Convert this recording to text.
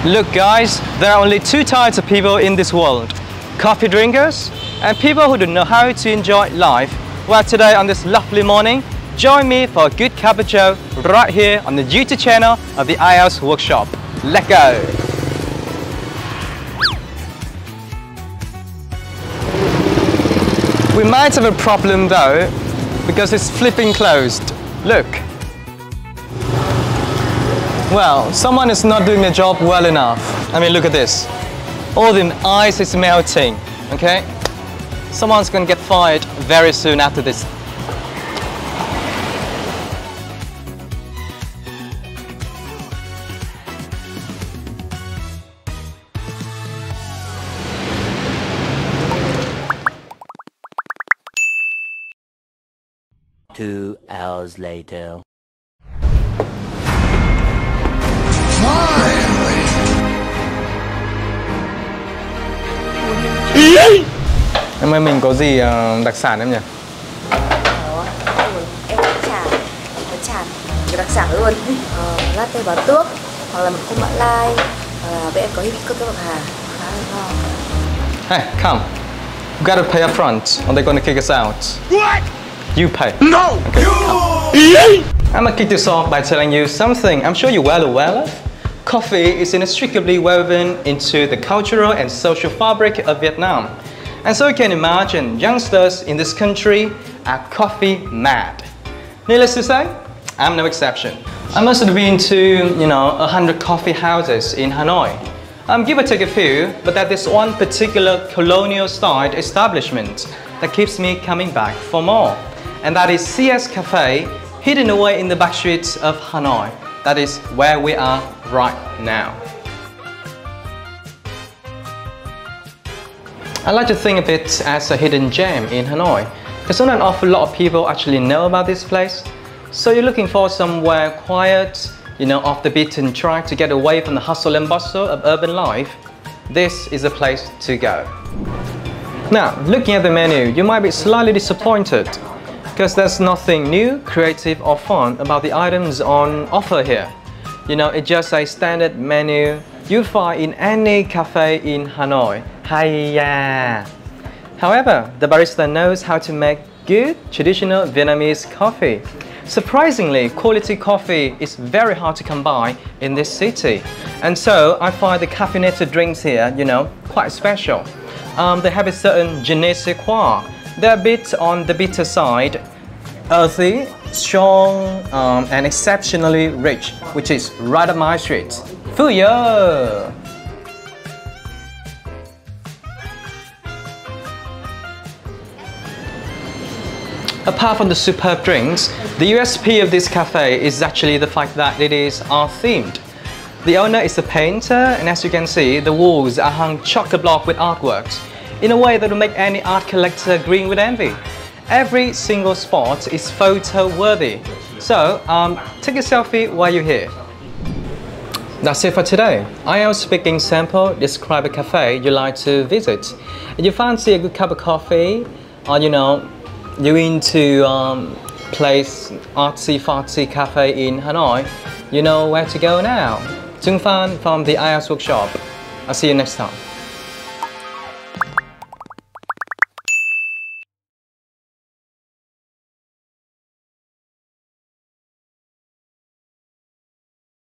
Look guys, there are only two types of people in this world. Coffee drinkers and people who don't know how to enjoy life. Well, today on this lovely morning, join me for a good cup of joe right here on the YouTube channel of the IELTS workshop. Let's go! We might have a problem though, because it's flipping closed. Look. Well, someone is not doing the job well enough. I mean, look at this. All the ice is melting, okay? Someone's gonna get fired very soon after this. Two hours later. Em ơi, mình có gì đặc sản em nhỉ? Em có trà cái đặc sản luôn. Latte bò tước, hoặc là một cô mã lai, bên em có cơ bạc hà, khá là ngon. Hey, come. You gotta pay up front, or they're gonna kick us out. What? You pay. No! Okay, I'm gonna kick this off by telling you something I'm sure you're well aware of. Coffee is inextricably woven into the cultural and social fabric of Vietnam. And so you can imagine youngsters in this country are coffee mad. Needless to say, I'm no exception. I must have been to, 100 coffee houses in Hanoi. Give or take a few, but that is one particular colonial style establishment that keeps me coming back for more. And that is CS Cafe, hidden away in the back streets of Hanoi. That is where we are right now. I like to think of it as a hidden gem in Hanoi, because not an awful lot of people actually know about this place. So you're looking for somewhere quiet, off the beaten track to get away from the hustle and bustle of urban life. This is a place to go. Now, looking at the menu, you might be slightly disappointed, because there's nothing new, creative or fun about the items on offer here. It's just a standard menu you find in any cafe in Hanoi. Hiya! However, the barista knows how to make good traditional Vietnamese coffee. Surprisingly, quality coffee is very hard to come by in this city. And so I find the caffeinated drinks here, quite special. They have a certain je ne sais quoi. They're a bit on the bitter side, earthy, strong, and exceptionally rich, which is right up my street. Phu yo! Apart from the superb drinks, the USP of this cafe is actually the fact that it is art-themed. The owner is a painter, and as you can see, the walls are hung chock-a-block with artworks in a way that will make any art collector grin with envy. Every single spot is photo-worthy. So, take a selfie while you're here. That's it for today. IELTS speaking sample describe a cafe you like to visit. If you fancy a good cup of coffee, or you're into place artsy-fartsy cafe in Hanoi, you know where to go now. Tùng Phan from the IELTS workshop. I'll see you next time.